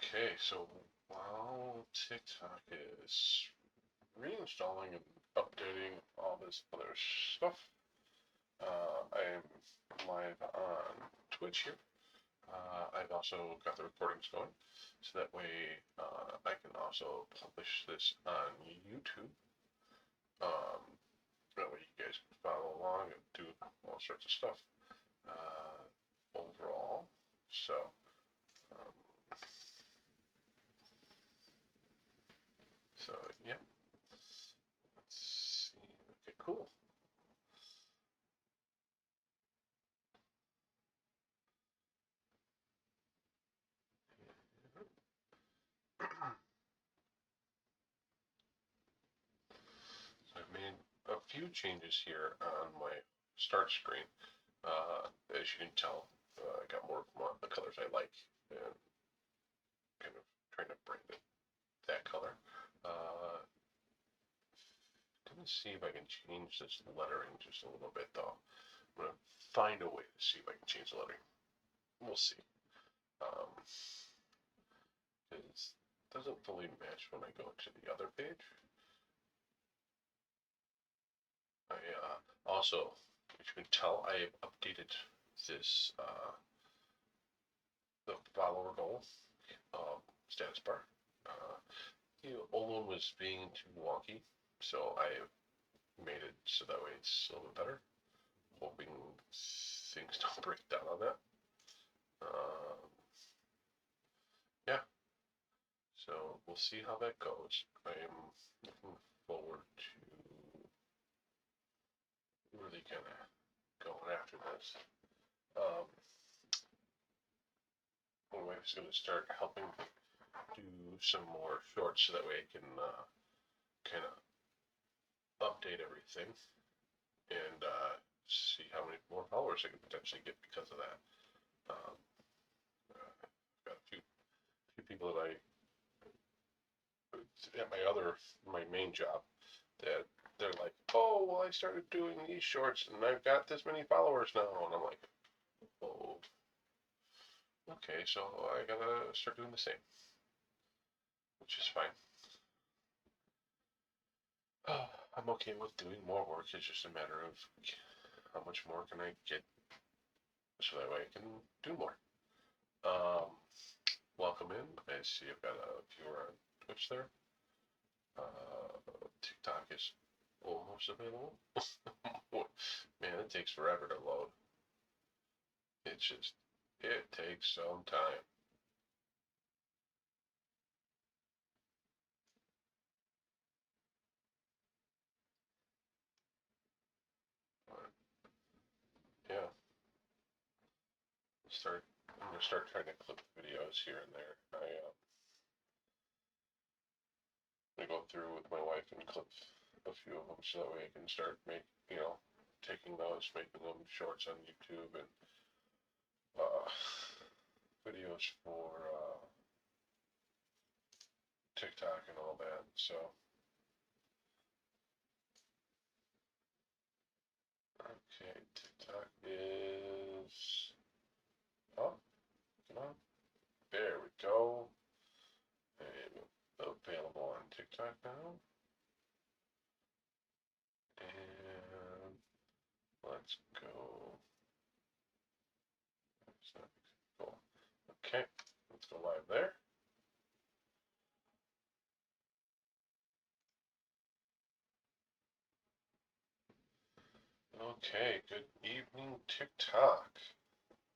Okay, so while TikTok is reinstalling and updating all this other stuff, I am live on Twitch here. I've also got the recordings going, so that way I can also publish this on YouTube. Um, that way you guys can follow along and do all sorts of stuff overall. So, um, so yeah. Let's see. Okay, cool. So I've made a few changes here on my start screen. As you can tell, I got more of the colors I like and kind of trying to bring that color. Uh, gonna see if I can change this lettering just a little bit though. I'm gonna find a way to see if I can change the lettering. We'll see. It doesn't fully match when I go to the other page. I also, as you can tell, I have updated this the follower goal status bar. The old one was being too wonky, so I made it so that way it's a little bit better. Hoping things don't break down on that. Yeah, so we'll see how that goes. I am looking forward to really kind of going after this. Um, my wife's going to start helping do some more shorts so that way I can kind of update everything and see how many more followers I can potentially get because of that. Um, got a few people that I at my main job that they're like, oh well, I started doing these shorts and I've got this many followers now, and I'm like, oh, okay, so I gotta start doing the same, which is fine. I'm okay with doing more work. It's just a matter of how much more can I get so that way I can do more. Um, welcome in. I see I've got a viewer on Twitch there. TikTok is almost available. Man, it takes forever to load. It takes some time. But yeah, I'm gonna start trying to clip videos here and there. I go through with my wife and clip a few of them so that way I can start taking those, making them shorts on YouTube and uh, videos for TikTok and all that. So, okay, TikTok is up. Come on. There we go. And available on TikTok now. And let's go. Cool. Okay, let's go live there. Okay, good evening, TikTok.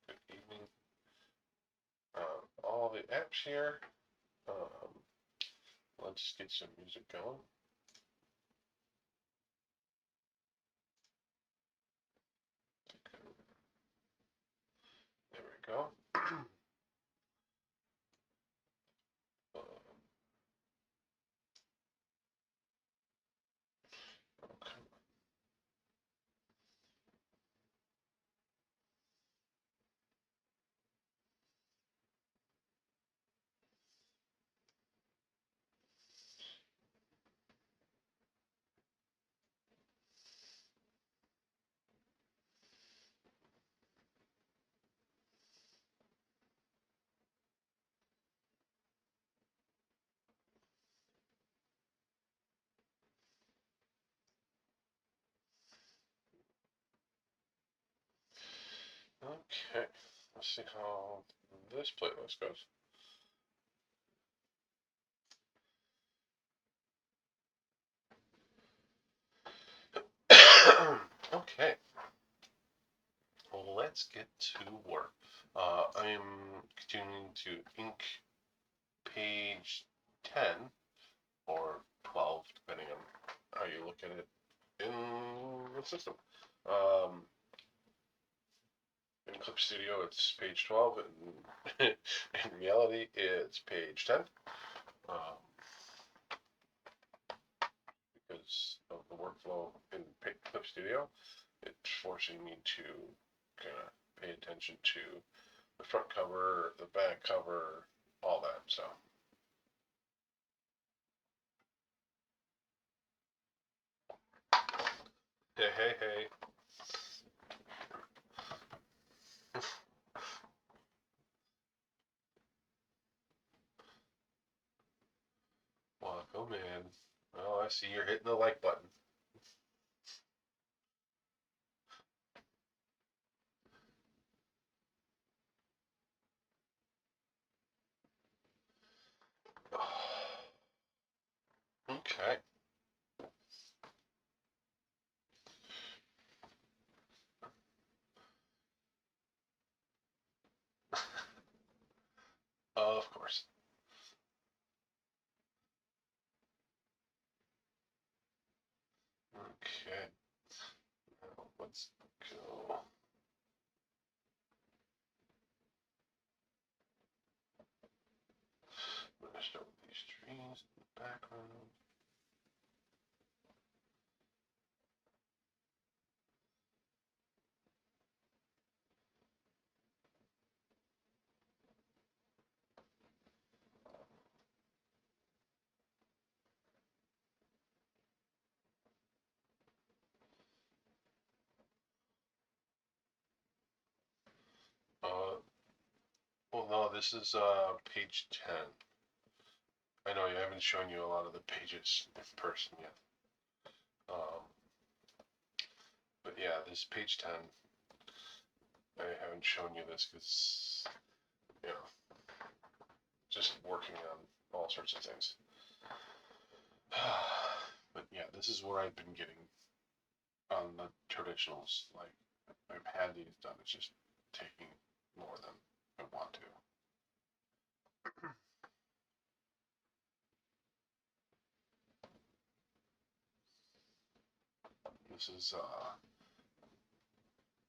Good evening. All the apps here. Um, let's get some music going. There we go. Okay. Okay, let's see how this playlist goes. Okay, well, let's get to work. I'm continuing to ink page 10 or 12, depending on how you look at it in the system. Um, in Clip Studio, it's page 12, and in reality, it's page 10. Um, because of the workflow in Clip Studio, it's forcing me to kind of pay attention to the front cover, the back cover, all that. So, hey, hey, hey. Welcome in. Well, I see you're hitting the like button. Okay. Of course. Okay. Now let's go. I'm gonna start with these trees in the background. Well, no, this is page 10. I know I haven't shown you a lot of the pages in person yet. But yeah, this is page 10. I haven't shown you this because, you know, just working on all sorts of things. But yeah, this is where I've been getting on the traditionals. Like, I've had these done, it's just taking more than I want to. This is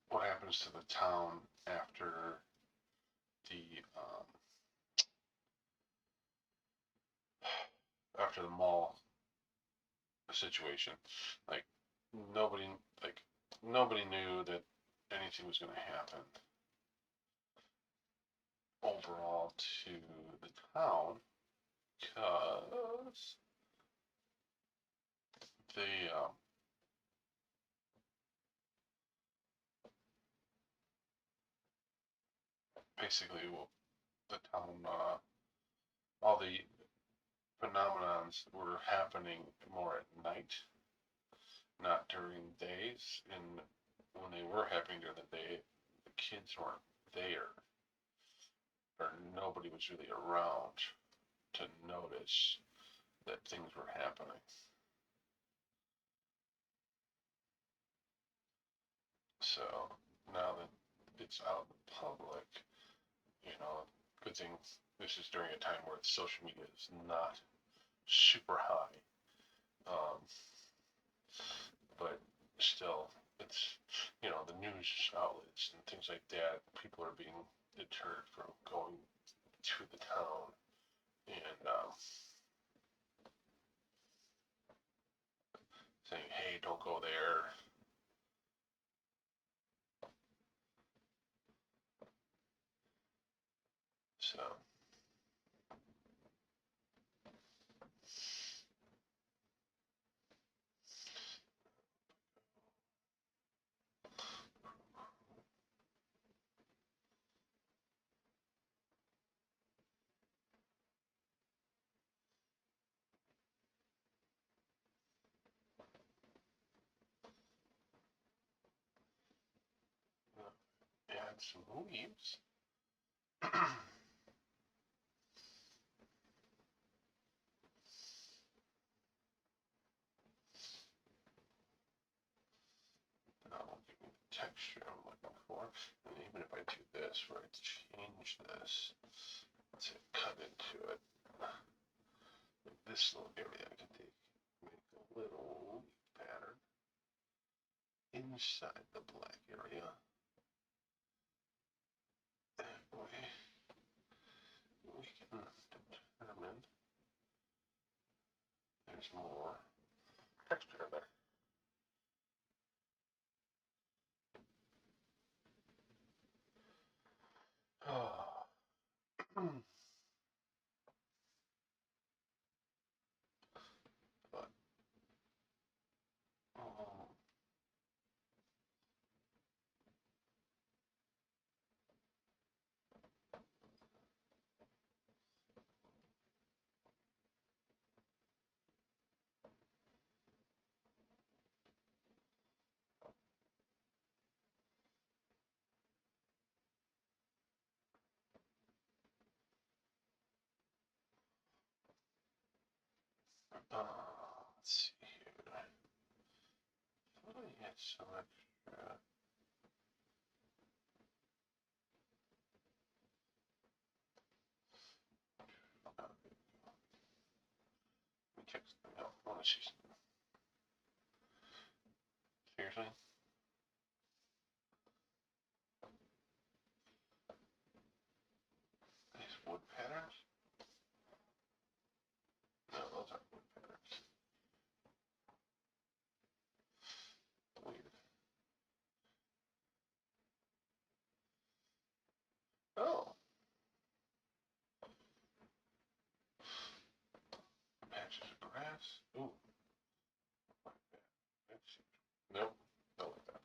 what happens to the town after the mall situation. Like nobody like nobody knew that anything was going to happen overall to the town because the basically the town all the phenomenons were happening more at night, not during days. And when they were happening during the day, the kids weren't there, or nobody was really around to notice that things were happening. So now that it's out in the public, you know, good thing this is during a time where social media is not super high. Um, but still, it's, you know, the news outlets and things like that, people are being deterred from going to the town and saying, hey, don't go there. So, yeah, add some leaves. That'll give me the texture I'm looking for. And even if I do this, where I change this to cut into it, this little area I can make a little leaf pattern inside the black area. That way we can determine there's more texture there. Oh. But let's see here. I thought I had some extra. Let me check something out. I want to see something. Seriously? These wood patterns? No, those aren't wood patterns. Weird. Oh. Patches of grass. Ooh. Like that. Let's see. Nope. Not like that.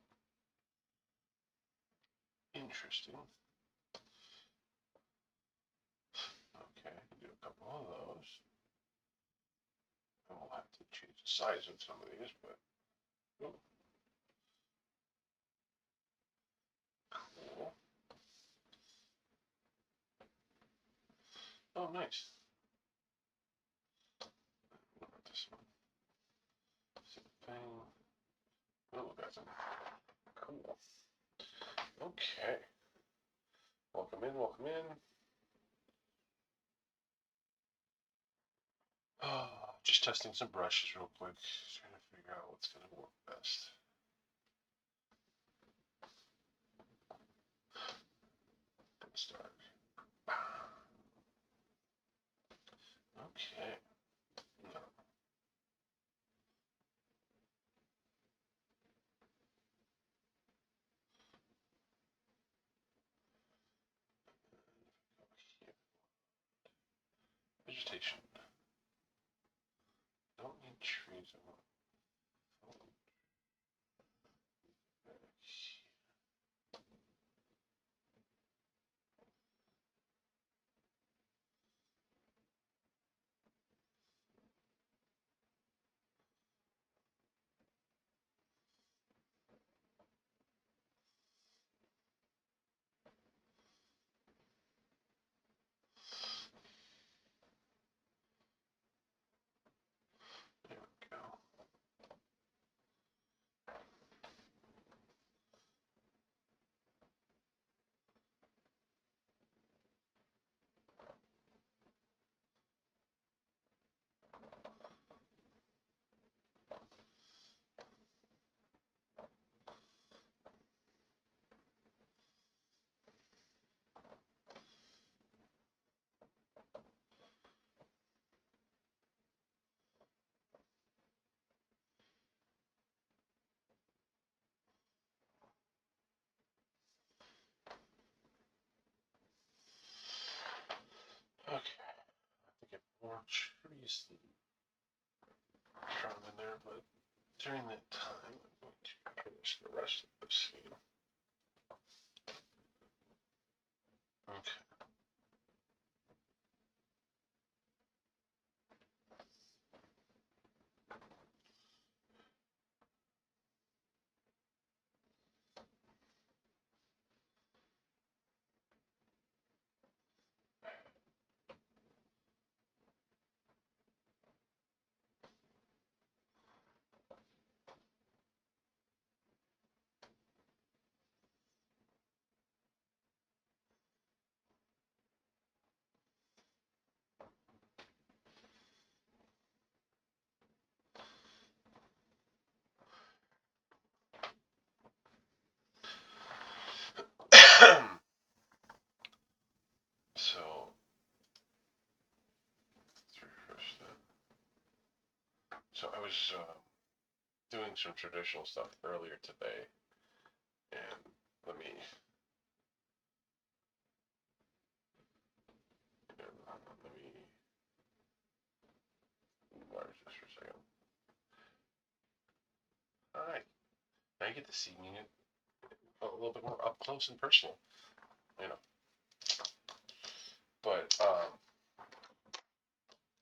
Interesting. Okay, do a couple of those. And we'll have to change the size of some of these, but ooh. Cool. Oh, nice. What about this one? Same thing. Oh, got some. Cool. Okay. Welcome in, welcome in. Oh, just testing some brushes real quick. Trying to figure out what's going to work best. Let's start. Okay. No. Vegetation. Don't need trees. I want foliage. There we go. Okay. I think I have more trees than in there, but during that time, I'm going to finish the rest of the scene. Okay. So I was doing some traditional stuff earlier today, and let me enlarge this for a second. All right, now you get to see me a little bit more up close and personal, you know. But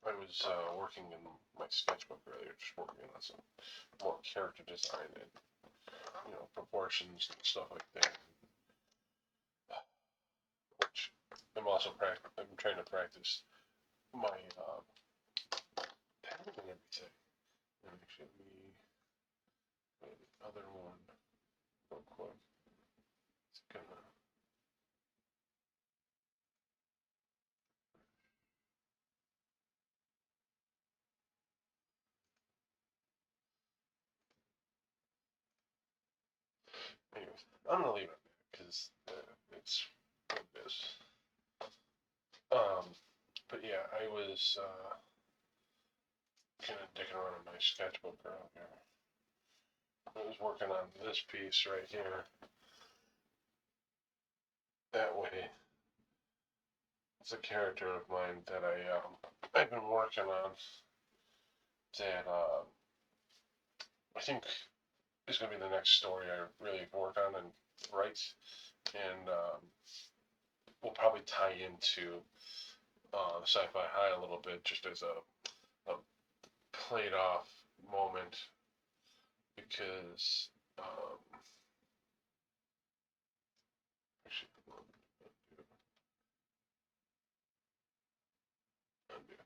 I was working in my sketchbook earlier, just working on some more character design and proportions and stuff like that. Which I'm trying to practice my pen and everything. And actually, the other one real quick. It's gonna. Anyways, I'm gonna leave it because it's what it is. But yeah, I was kind of digging around in my sketchbook earlier. I was working on this piece right here. That way, it's a character of mine that I've been working on that I think is going to be the next story I really work on and write, and will probably tie into Sci-Fi High a little bit, just as a played off moment, because actually,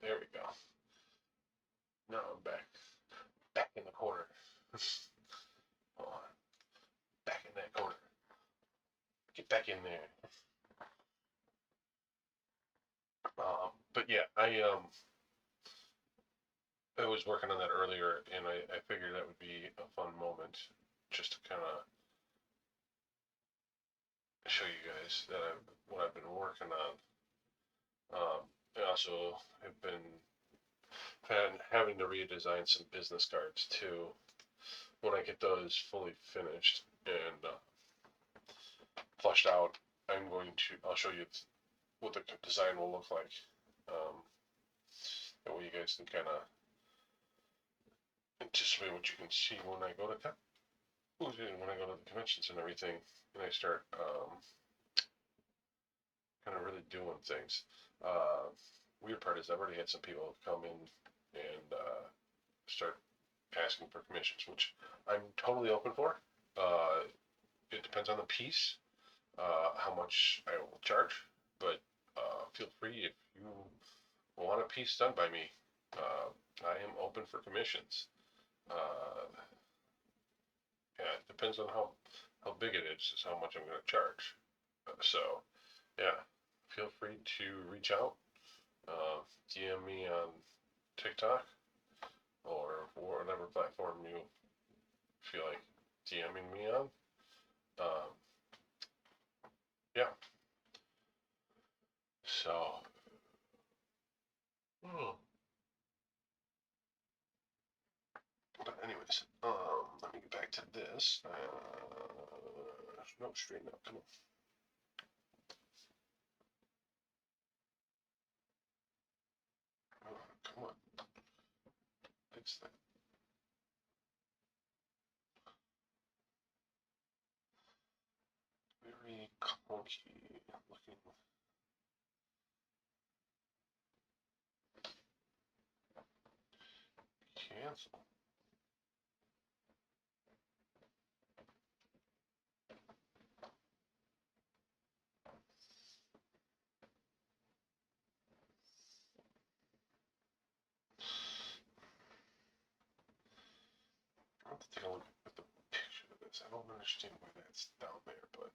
there we go. Now I'm back in the corner. Hold on, back in that corner. Get back in there. But yeah, I was working on that earlier, and I figured that would be a fun moment, just to kind of show you guys that what I've been working on. I also have been having to redesign some business cards too. When I get those fully finished and flushed out, I'll show you what the design will look like. That way you guys can kind of anticipate what you can see when I go to the conventions and everything, and I start kind of really doing things. Weird part is I've already had some people come in and start asking for commissions, which I'm totally open for. It depends on the piece, how much I will charge, but feel free if you want a piece done by me. I am open for commissions. Yeah, it depends on how big it is how much I'm going to charge. So, yeah, feel free to reach out, DM me on TikTok or whatever platform you feel like DMing me on. Yeah. So, but anyways, let me get back to this. No, straighten up. Come on. Come on. Fix that. Very clunky looking. Cancel. I'll have to take a look at the picture of this. I don't understand why that's down there, but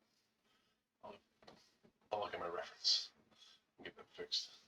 I'll look at my reference and get that fixed.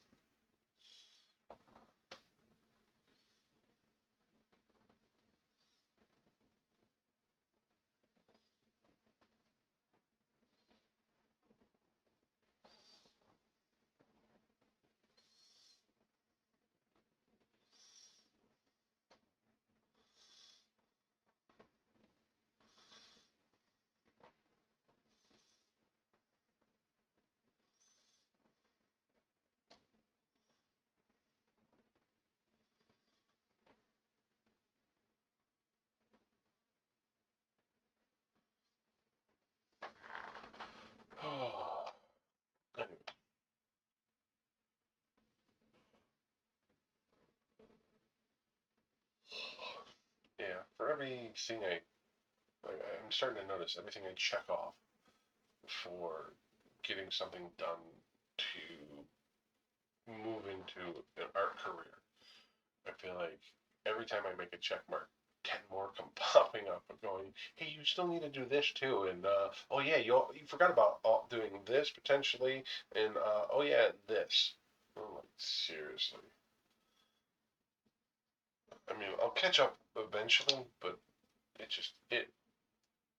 for everything I'm starting to notice everything I check off for getting something done to move into an art career. I feel like every time I make a check mark, 10 more come popping up and going, hey, you still need to do this too. And, oh yeah, you forgot about doing this potentially. And, oh yeah, this. I'm like, seriously. I mean, I'll catch up eventually, but it's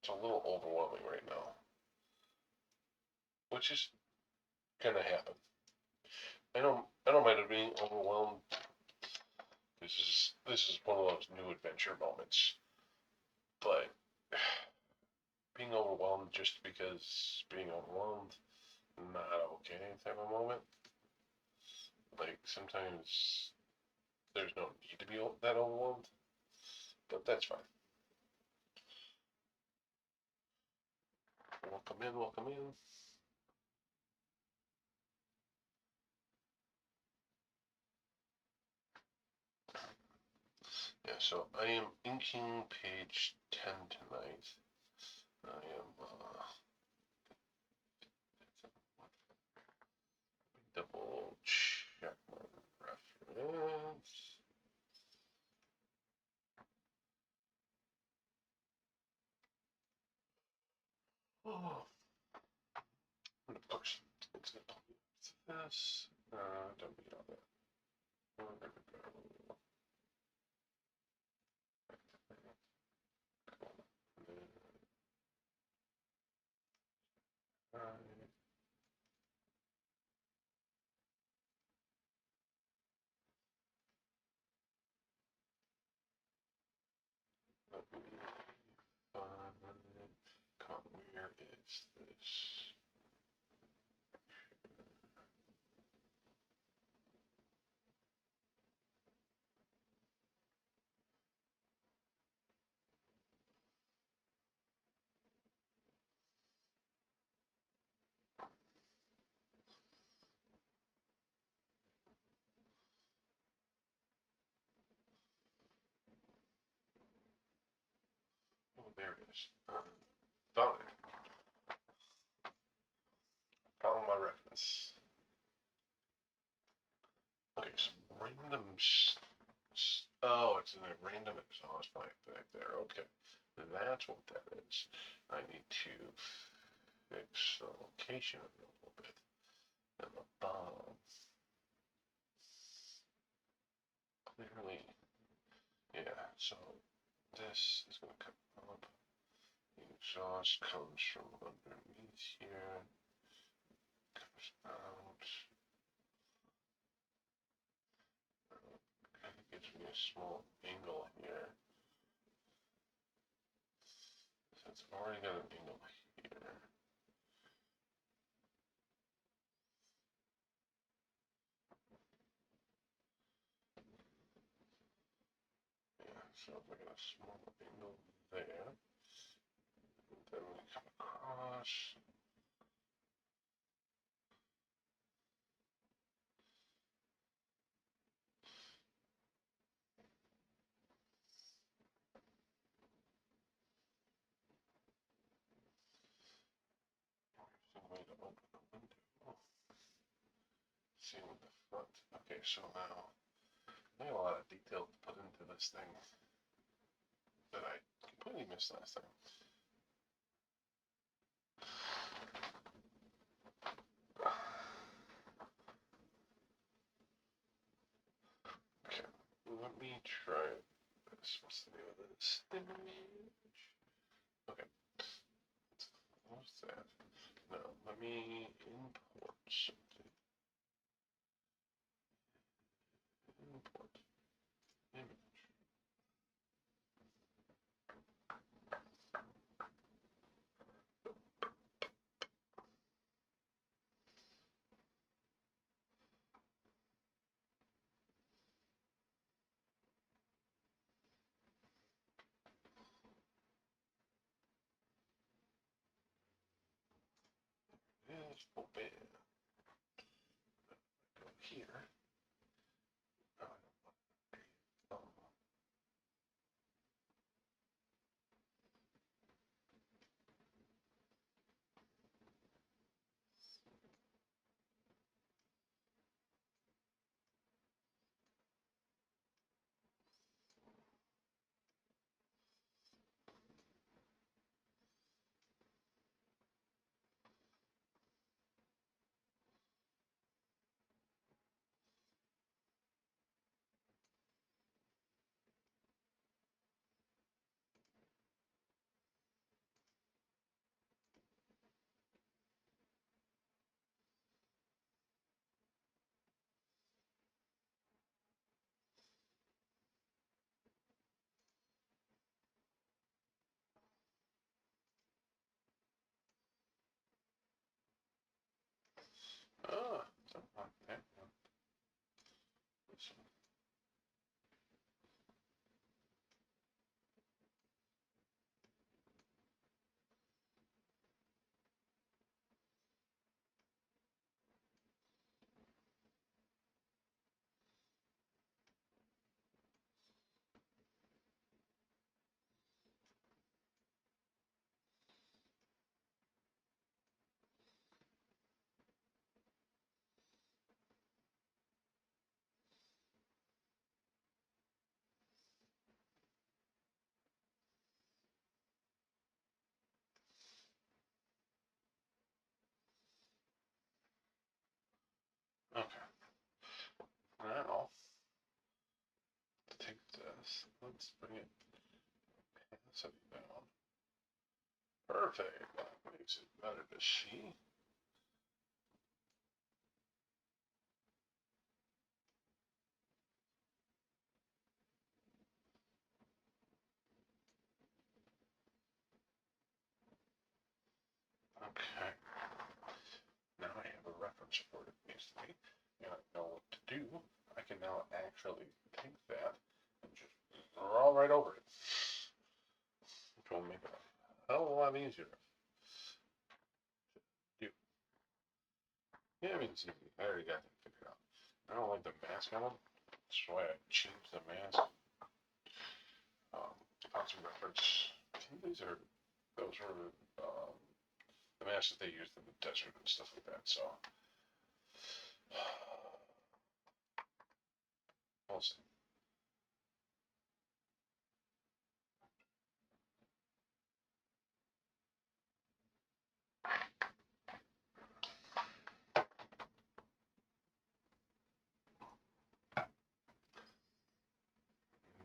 a little overwhelming right now, which is gonna happen. I don't mind it being overwhelmed. This is one of those new adventure moments, but being overwhelmed just because being overwhelmed, not okay type of moment. Like sometimes there's no need to be that overwhelmed, but that's fine. Welcome in, welcome in. Yeah, so I am inking page 10 tonight. I am double check my reference. Oh, and of course, it's going to be this. Don't be all that. There we go. Let me find. Where is this? Oh, there it is. Found it. Found my reference. Okay, so random. Oh, it's in a random exhaust pipe back there. Okay, that's what that is. I need to fix the location of it a little bit. And the bomb. Clearly, yeah. So this is going to come up. The exhaust comes from underneath here. Comes out. Kind of gives me a small angle here. So it's already got an angle here. Yeah, so we got a small angle there. And then we come across. Some way to open the window. See with the front. Okay, so now I got a lot of detail to put into this thing that I completely missed last time. Okay, let me try this. What's the name of this image? Okay, let's close that. Now, let me import something. Import image. Yes, open. Go here. Oh, Now, to take this, let's bring it opacity down. Perfect. That makes it better to see. Okay. Now I have a reference for it basically, and I know what to do. I can now actually take that and just draw right over it, which will make it a hell of a lot easier. Do. Yeah, I mean, it's easy. I already got that figured out. I don't like the mask on them. That's why I changed the mask. Found some reference. I think those were the masks that they used in the desert and stuff like that. So, we'll see.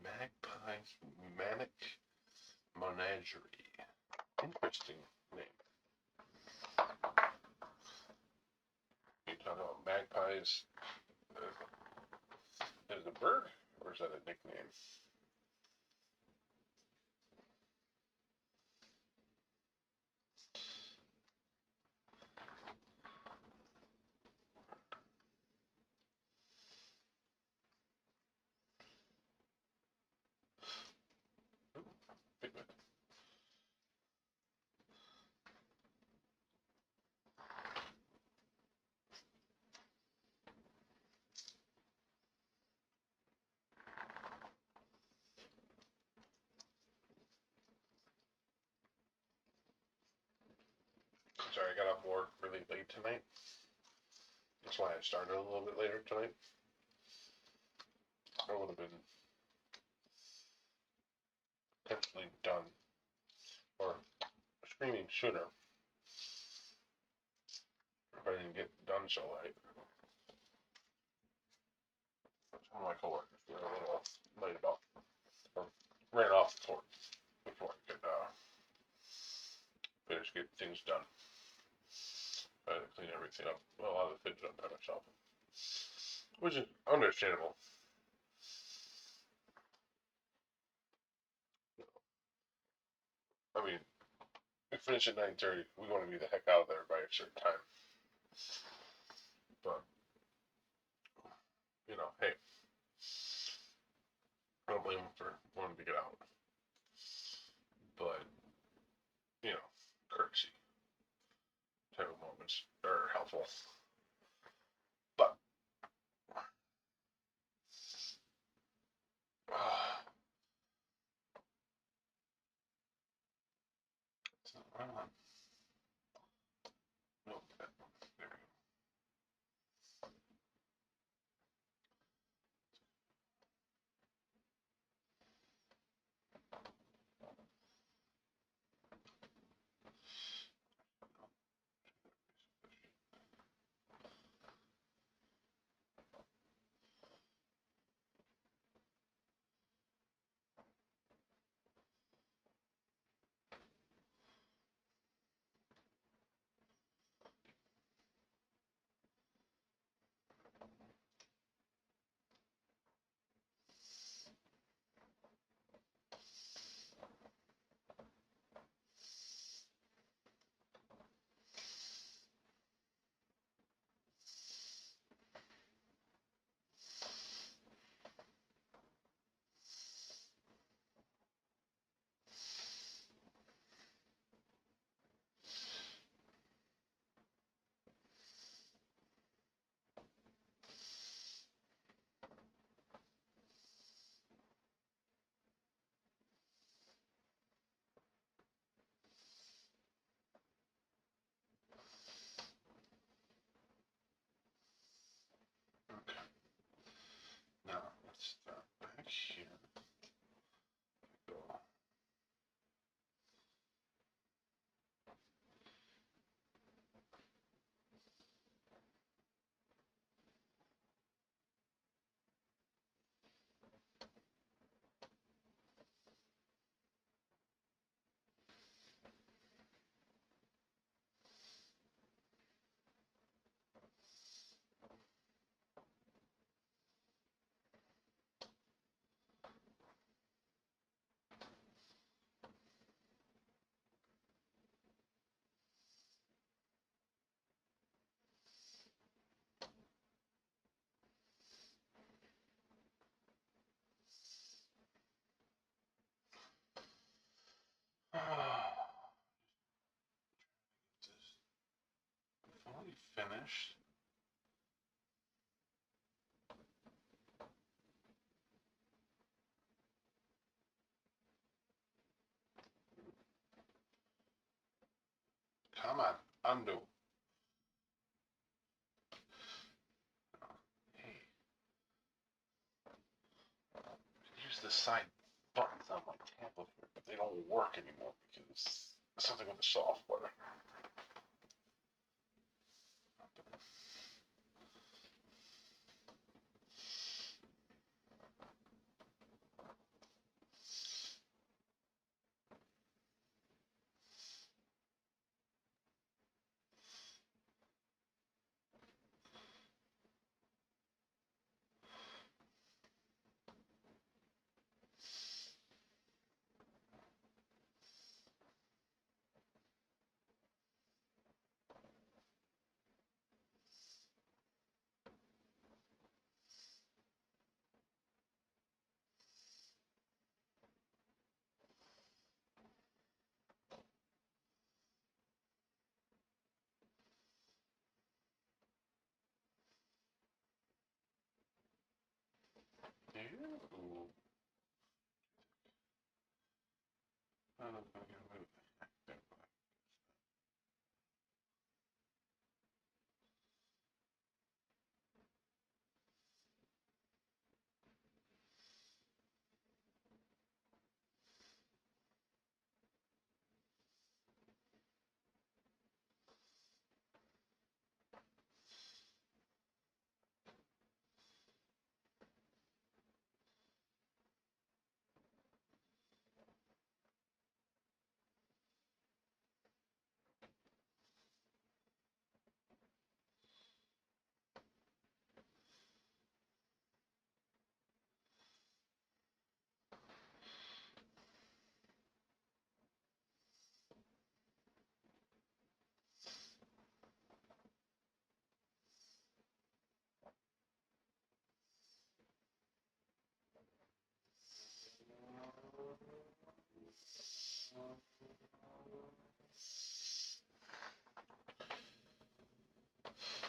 Magpie's Manic Menagerie. Interesting name. You talking about magpies as a bird, or is that a nickname? Pigment. Sorry, I got off work really late tonight. That's why I started a little bit later tonight. I would have been potentially done or screaming sooner if I didn't get done so late. Some of my coworkers were a little late about, or ran off before I could finish getting things done. I had to clean everything up. Well, a lot of the things done by myself, which is understandable. I mean, we finish at 9:30. We want to be the heck out of there by a certain time. But hey, I don't blame them for wanting to get out. But courtesy type of moments are helpful. But it's not what I want. No, there we go. finished. Come on, undo. Hey, use the side buttons on my tablet here, but they don't work anymore because something with the software. Ew. I'm gonna get away with that.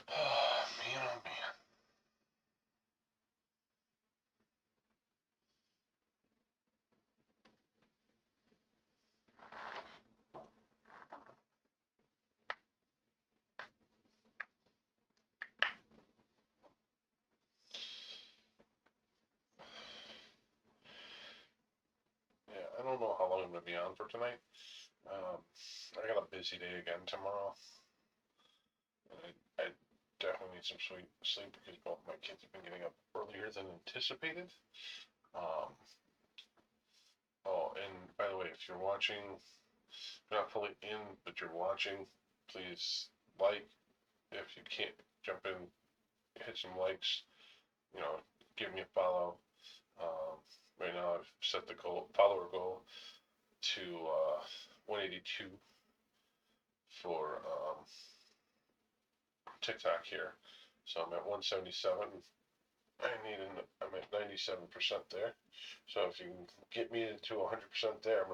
Oh, man, oh, man. Yeah, I don't know how long I'm gonna be on for tonight. I got a busy day again tomorrow. And I definitely need some sleep because both my kids have been getting up earlier than anticipated. Um, oh, and by the way, if you're watching, you're not fully in, but you're watching, please like. If you can't jump in, hit some likes. You know, give me a follow. Um, right now, I've set the follower goal to 182 for TikTok here. So I'm at 177. I'm at 97% there. So if you can get me to 100% there,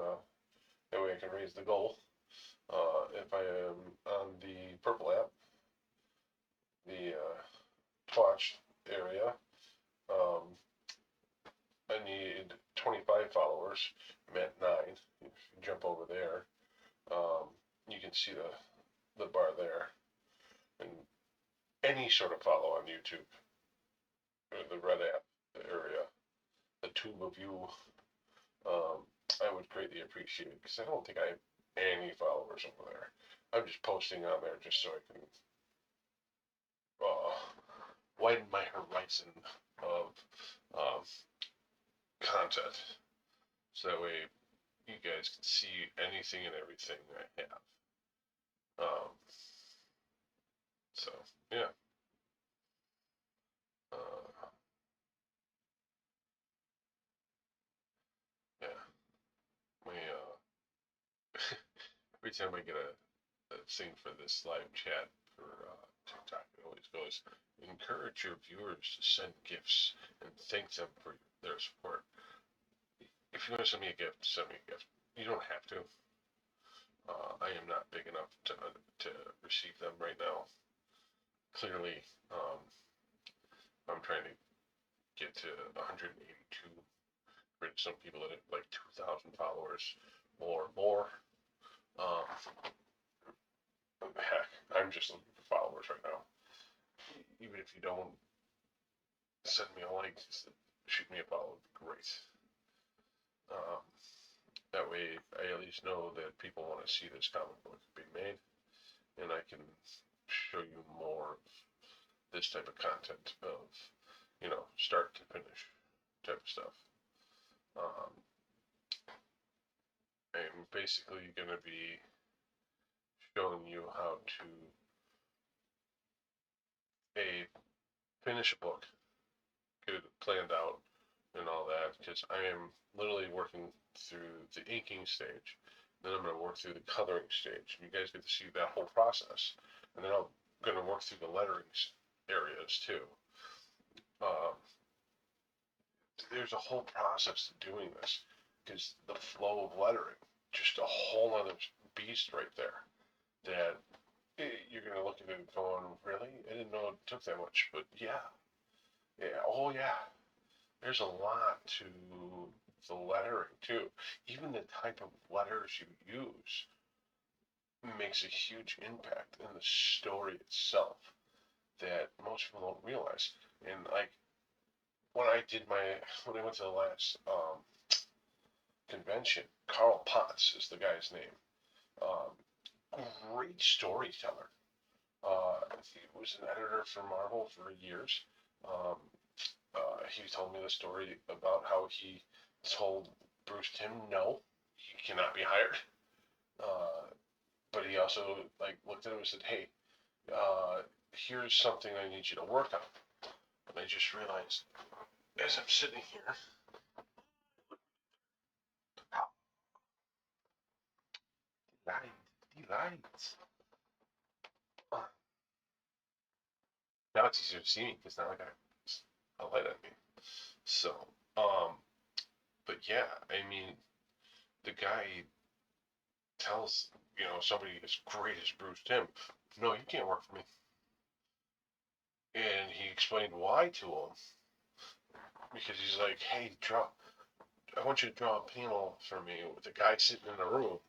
that way I can raise the goal. If I am on the purple app, the Twitch area, um, I need 25 followers. I'm at 9. If you jump over there, you can see the bar there. And any sort of follow on YouTube, or the red app area, the tube of you, I would greatly appreciate it because I don't think I have any followers over there. I'm just posting on there just so I can uh, widen my horizon of um, content. So that way you guys can see anything and everything I have. Um, so, yeah. Uh, yeah. My, every time I get a thing for this live chat for TikTok, it always goes, encourage your viewers to send gifts and thank them for their support. If you want to send me a gift, send me a gift. You don't have to. I am not big enough to receive them right now. clearly, I'm trying to get to 182. Some people that have like 2,000 followers or more. Um, Heck, I'm just looking for followers right now. Even if you don't send me a like, just shoot me a follow. Would be great. Um, that way, I at least know that people want to see this comic book being made, and I can show you more of this type of content of, start to finish type of stuff. Um, I'm basically going to be showing you how to a finish a book, get it planned out, and all that, because I am literally working through the inking stage. Then I'm going to work through the coloring stage. You guys get to see that whole process. And then I'm going to work through the lettering areas too. Um, there's a whole process to doing this because the flow of lettering, just a whole other beast right there that you're going to look at it going, really? I didn't know it took that much, but yeah. Yeah, oh yeah. There's a lot to the lettering too. Even the type of letters you use makes a huge impact in the story itself that most people don't realize. And like when I went to the last convention, Carl Potts is the guy's name. Great storyteller. He was an editor for Marvel for years. Um, he told me the story about how he told Bruce Timm no, he cannot be hired. Uh, but he also like looked at him and said, "Hey, here's something I need you to work on." And I just realized as I'm sitting here, how delight. Now it's easier to see me because now I got a light on me. So, um, but yeah, I mean, the guy tells somebody as great as Bruce Timm, "No, you can't work for me." And he explained why to him because he's like, "Hey, I want you to draw a panel for me with a guy sitting in a room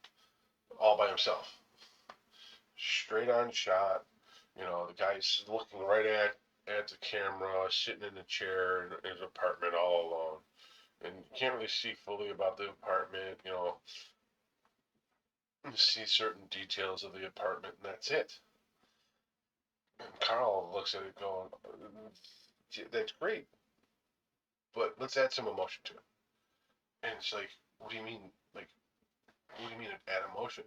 all by himself, straight on shot. The guy's looking right at the camera, sitting in a chair in his apartment all alone, and you can't really see fully about the apartment. You see certain details of the apartment, and that's it." And Carl looks at it going, "That's great, but let's add some emotion to it." And it's like, "What do you mean? Like, what do you mean add emotion?"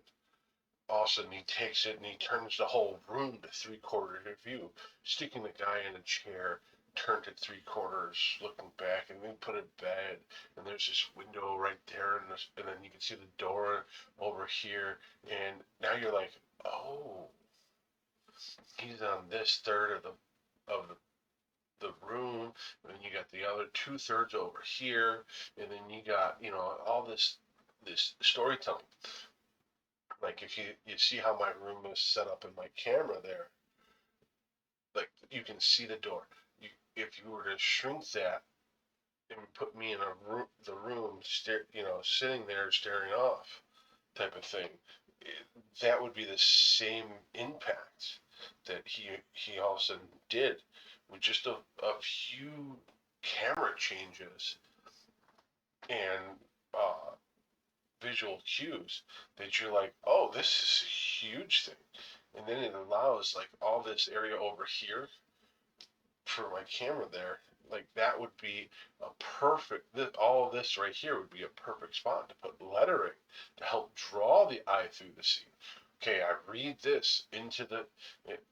All of a sudden, he takes it and he turns the whole room to three-quarter view, sticking the guy in a chair, turned it three quarters, looking back, and then put a bed, and there's this window right there, and then you can see the door over here, and now you're like, "Oh, he's on this third of the room, and then you got the other two-thirds over here, and then you got all this storytelling." Like if you see how my room is set up in my camera there, like you can see the door. If you were to shrink that and put me in the room, sitting there staring off, type of thing, that would be the same impact that he all of a sudden did with just a few camera changes and uh, visual cues that you're like, "Oh, this is a huge thing." And then it allows like all this area over here for my camera there, like that would be a perfect, all of this right here would be a perfect spot to put lettering to help draw the eye through the scene. Okay, I read this into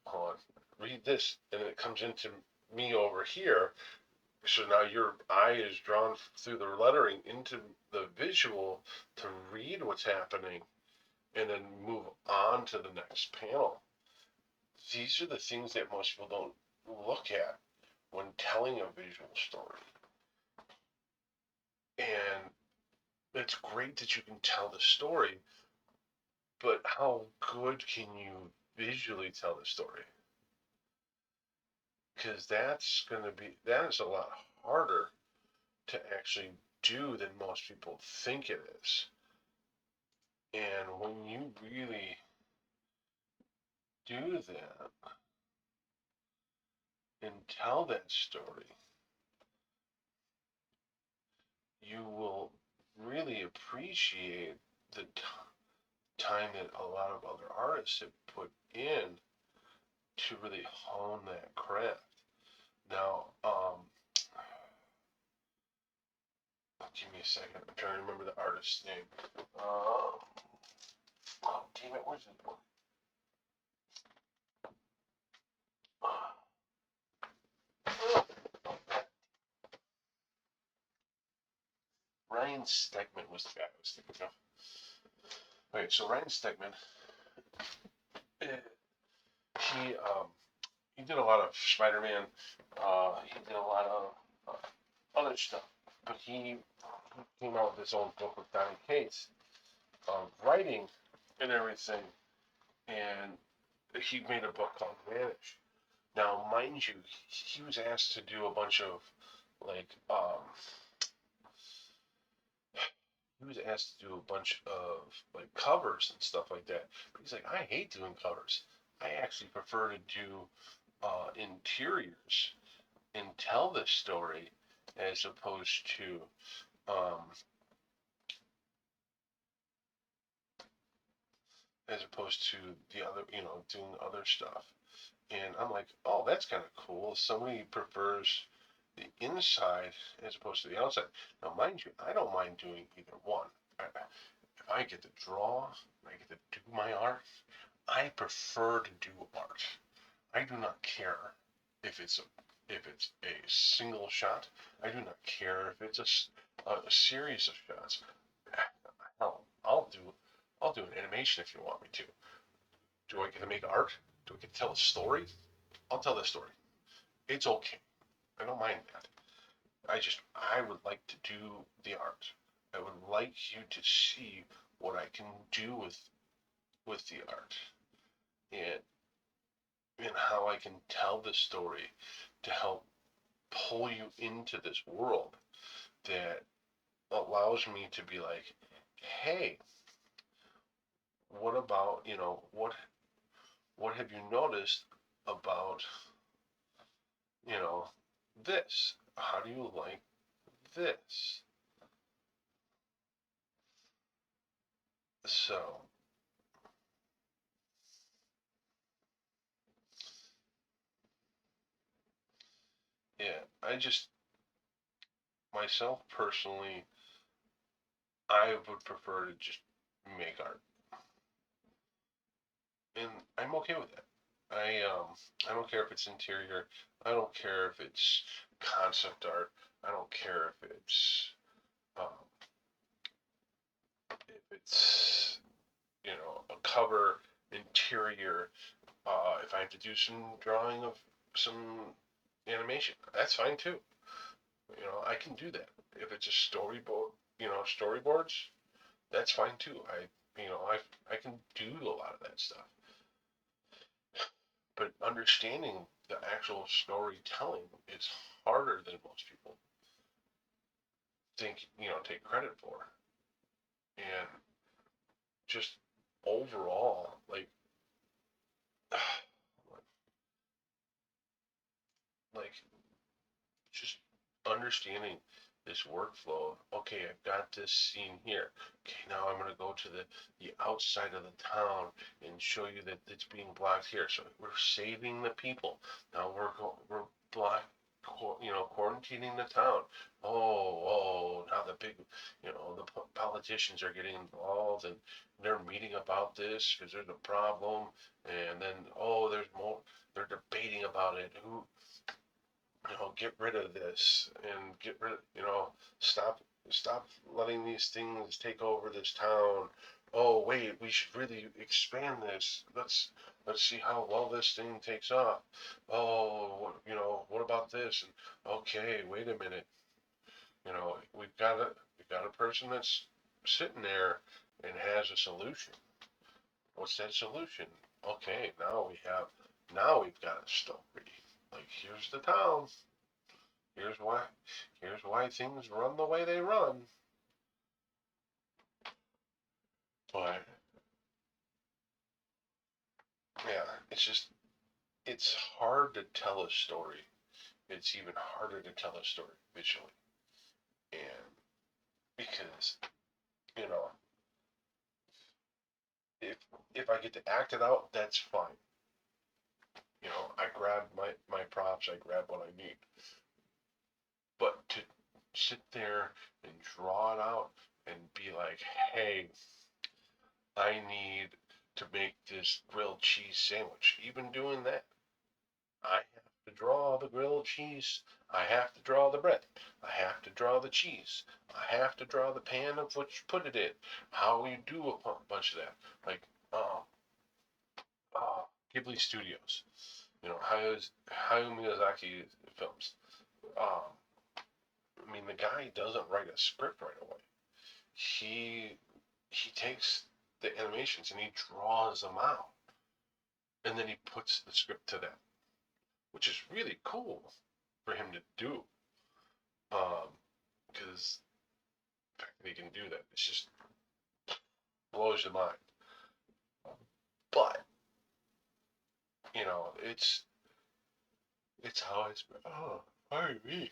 hold on, read this, and it comes into me over here. So now your eye is drawn through the lettering into the visual to read what's happening and then move on to the next panel. These are the things that most people don't look at when telling a visual story. And it's great that you can tell the story, but how good can you visually tell the story? because that is a lot harder to actually do than most people think it is. And when you really do that and tell that story, you will really appreciate the time that a lot of other artists have put in to really hone that craft. Now, give me a second. I'm trying to remember the artist's name. Oh, damn it, where's it? Ryan Stegman was the guy I was thinking of. Okay, so Ryan Stegman, eh, he um, he did a lot of Spider-Man. He did a lot of other stuff, but he came out with his own book with Donny Cates of writing and everything, and he made a book called Vanish. Now, mind you, he was asked to do a bunch of like he was asked to do a bunch of like covers and stuff like that. But he's like, I hate doing covers. I actually prefer to do interiors and tell this story as opposed to um, the other, doing other stuff. And I'm like, oh, that's kind of cool. Somebody prefers the inside as opposed to the outside. Now, mind you, I don't mind doing either one. If I get to draw, I get to do my art, I prefer to do art. I do not care if it's a single shot. I do not care if it's a series of shots. Hell, I'll do an animation if you want me to. Do I get to make art? Do I get to tell a story? I'll tell the story. It's okay. I don't mind that. I would like to do the art. I would like you to see what I can do with the art and how I can tell the story to help pull you into this world that allows me to be like, hey, what about, what have you noticed about, you know, this? How do you like this? So, yeah, myself personally, I would prefer to just make art, and I'm okay with that. I don't care if it's interior. I don't care if it's concept art. I don't care um, if it's a cover interior. If I have to do some drawing of some animation, that's fine too. I can do that. If it's a storyboard, storyboards, that's fine too. I can do a lot of that stuff. But understanding the actual storytelling is harder than most people take credit for. And just overall, like just understanding this workflow. Okay, I've got this scene here. Okay, now I'm going to go to the outside of the town and show you that it's being blocked here. So we're saving the people. Now we're block, quarantining the town. Now the big, the politicians are getting involved and they're meeting about this because there's a problem. And then, there's more. They're debating about it. Get rid of this and get rid of, stop, stop letting these things take over this town. Oh, wait, we should really expand this. Let's see how well this thing takes off. Oh, what about this? And okay, wait a minute. We've got a person that's sitting there and has a solution. What's that solution? Okay, now we've got a story. Like, here's the town. Here's why things run the way they run. But yeah, it's hard to tell a story. It's even harder to tell a story visually. And because, you know, if if I get to act it out, that's fine. I grab my props, I grab what I need. But to sit there and draw it out and be like, hey, I need to make this grilled cheese sandwich. Even doing that, I have to draw the grilled cheese. I have to draw the bread. I have to draw the cheese. I have to draw the pan of which you put it in. How you do a bunch of that. Like, um, Ghibli Studios. Hayao Miyazaki films. Um, I mean, the guy doesn't write a script right away. He he takes the animations and he draws them out, and then he puts the script to them, which is really cool for him to do. Because the fact that he can do that, it just blows your mind. But it's how it's. Oh, pardon me.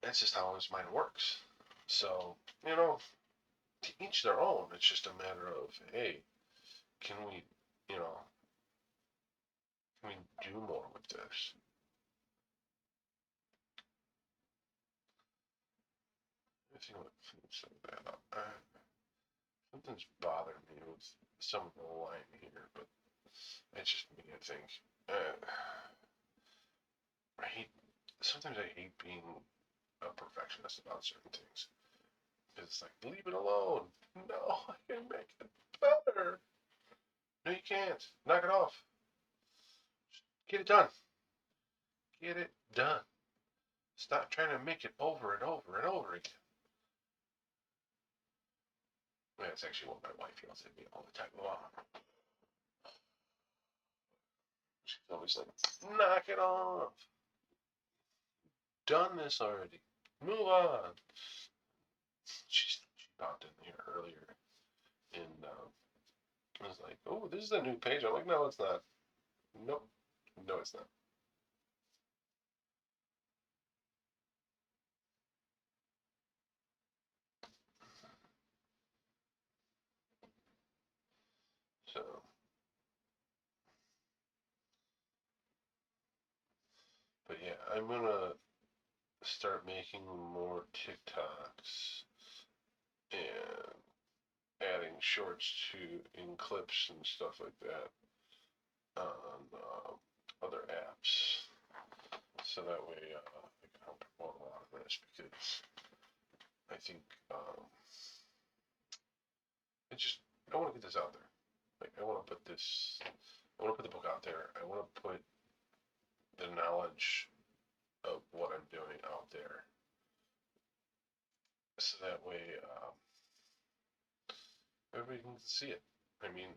That's just how his mind works. So to each their own. It's just a matter of, hey, can we, you know, can we do more with this? I think I'm gonna some of that up. Something's bothering me with some of the line here, but it's just me, I think. I hate. Sometimes I hate being a perfectionist about certain things. It's like, leave it alone. No, I can make it better. No, you can't. Knock it off. Get it done. Get it done. Stop trying to make it over and over and over again. That's actually what my wife yells at me all the time. Wow. She's always like, knock it off. Done this already. Move on. She popped in here earlier and I was like, oh, this is a new page. I'm like, no, it's not. Nope. No, it's not. So, but yeah, I'm gonna start making more TikToks and adding shorts to in clips and stuff like that on other apps. So that way I can help promote a lot of this because I think I want to get this out there. Like I want to put the book out there. I want to put the knowledge of what I'm doing out there. So that way everybody can see it. I mean,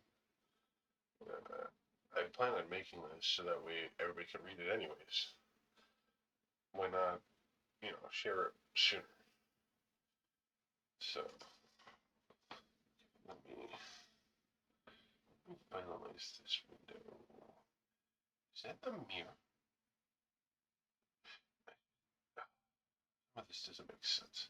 I plan on making this so that way everybody can read it anyways. Why not, share it sooner? So let me finalize this window. Is that the mirror? Oh, this doesn't make sense.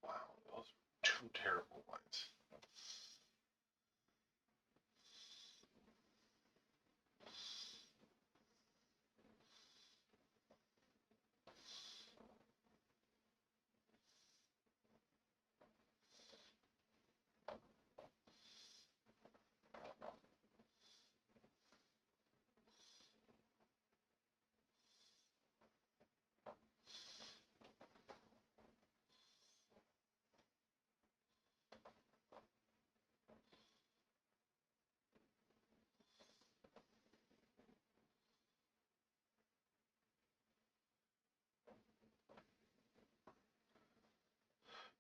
Wow, those are two terrible lines.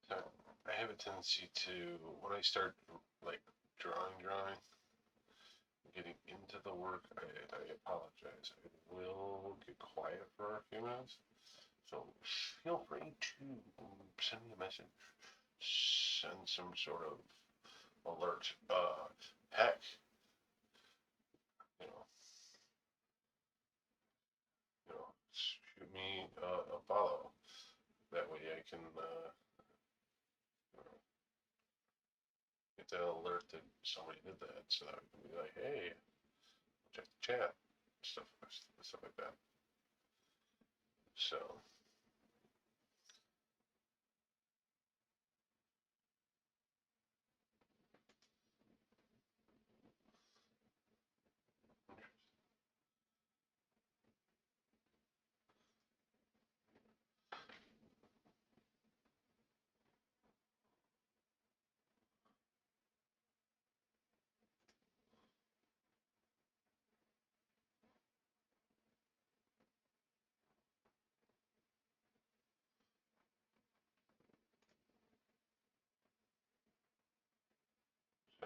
So I have a tendency to, when I start like drawing, getting into the work, I apologize. I will get quiet for a few minutes. So feel free to send me a message, send some sort of alert. Heck, you know, shoot me a follow. That way I can get the alert that somebody did that, so that I can be like, hey, check the chat, stuff like that. So.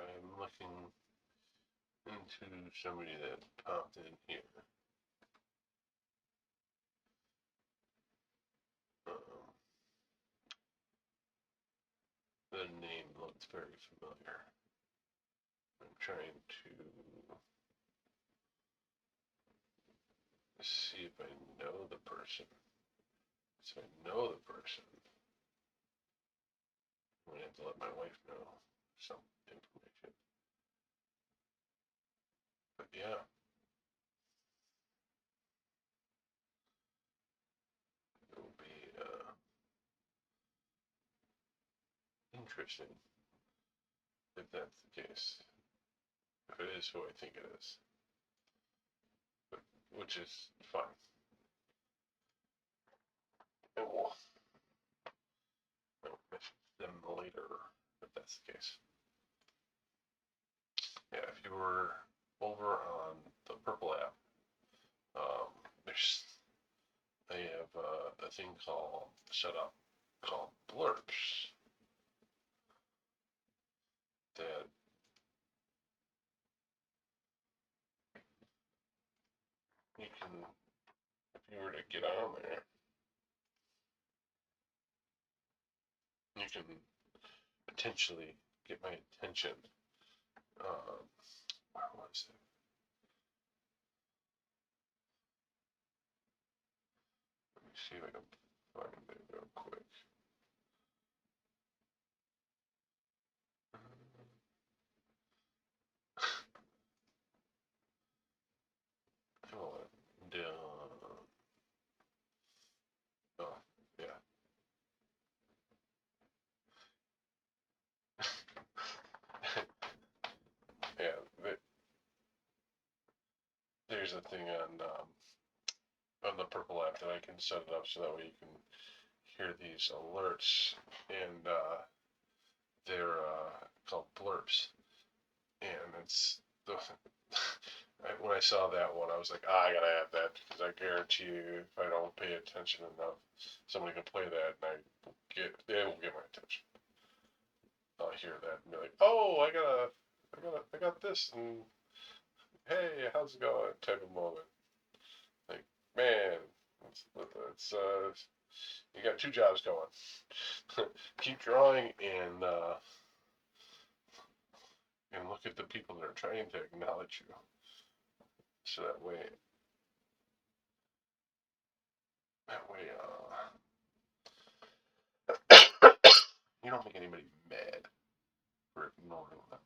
I'm looking into somebody that popped in here. Um, the name looked very familiar. I'm trying to see if I know the person. So I know the person. I'm gonna have to let my wife know some information. But yeah, it will be interesting if that's the case. If it is who I think it is, but, which is fine. And we'll message them later if that's the case. Yeah, if you were over on the Purple app, there's they have a thing called set up called blurbs that you can, if you were to get on there, you can potentially get my attention. Where was it? Let me see if I can find it real quick. Oh, oh, yeah. Yeah, there's a thing on the Purple app that I can set it up so that way you can hear these alerts, and they're called blurbs, and it's the when I saw that one, I was like, I gotta add that because I guarantee you, if I don't pay attention enough, somebody can play that and it will get my attention. I'll hear that and be like, oh, I got this, and hey, how's it going? Type of moment. Like, man, it's you got two jobs going. Keep drawing and look at the people that are trying to acknowledge you. So that way, you don't make anybody mad for ignoring them.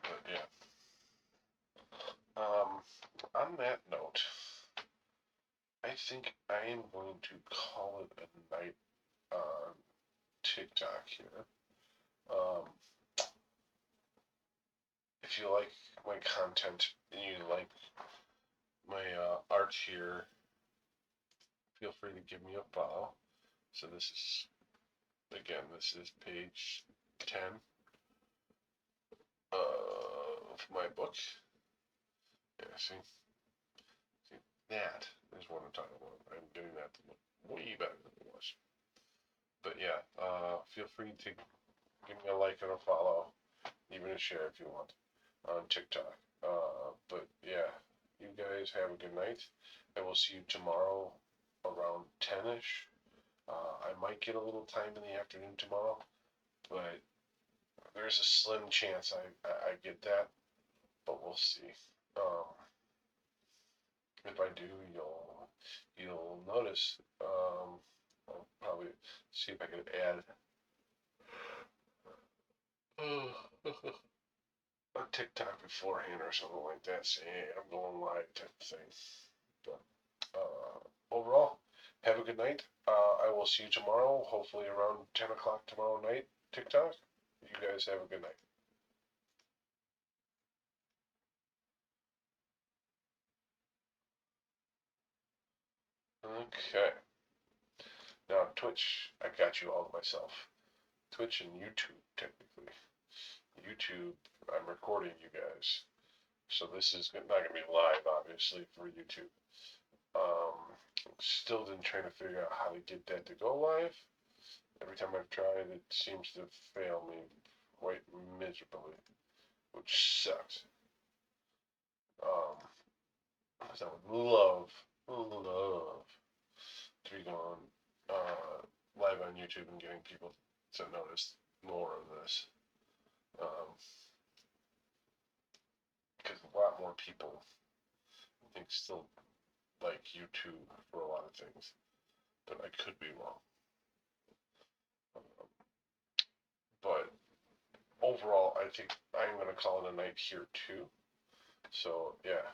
But yeah. On that note, I think I am going to call it a night on TikTok here. Um, if you like my content and you like my art here, feel free to give me a follow. So this is, again, this is page 10 of my book. Yeah, see, that is what I'm talking about. I'm getting that to look way better than it was. But yeah, feel free to give me a like and a follow, even a share if you want, on TikTok. But yeah, you guys have a good night. I will see you tomorrow around 10ish. I might get a little time in the afternoon tomorrow, but there's a slim chance I get that, but we'll see. Um, if I do, you'll notice. I'll probably see if I can add a TikTok beforehand or something like that. Say, hey, I'm going live type of thing. But overall, have a good night. I will see you tomorrow, hopefully around 10 o'clock tomorrow night. TikTok. You guys have a good night. Okay. Now Twitch, I got you all to myself. Twitch and YouTube, technically. YouTube, I'm recording you guys. So this is not going to be live, obviously, for YouTube. Still been trying to figure out how to get that to go live. Every time I've tried, it seems to fail me quite miserably, which sucks. So I would love to be going live on YouTube and getting people to notice more of this. Because a lot more people, I think, still like YouTube for a lot of things, but I could be wrong. But overall, I think I'm going to call it a night here too. So yeah,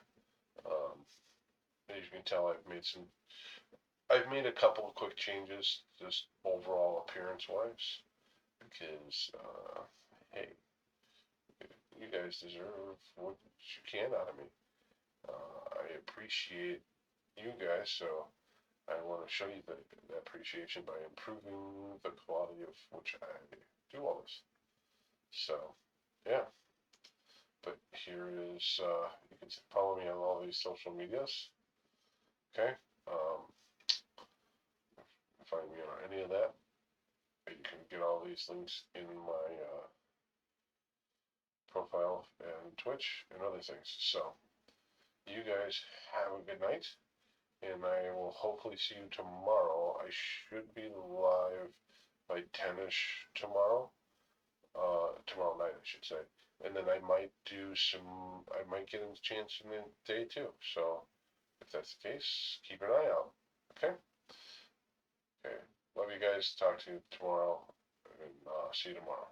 as you can tell, I've made a couple of quick changes, just overall appearance wise, because hey, you guys deserve what you can out of me. I appreciate you guys, so I want to show you the appreciation by improving the quality of which I do all this. So, yeah. But here is, you can follow me on all these social medias. Okay. Find me on any of that. You can get all these links in my profile and Twitch and other things. So, you guys have a good night, and I will hopefully see you tomorrow. I should be live by 10ish tomorrow. Tomorrow night, I should say. And then I might get a chance in the day too. So, if that's the case, keep an eye out. Okay? Okay. Love you guys. Talk to you tomorrow. And see you tomorrow.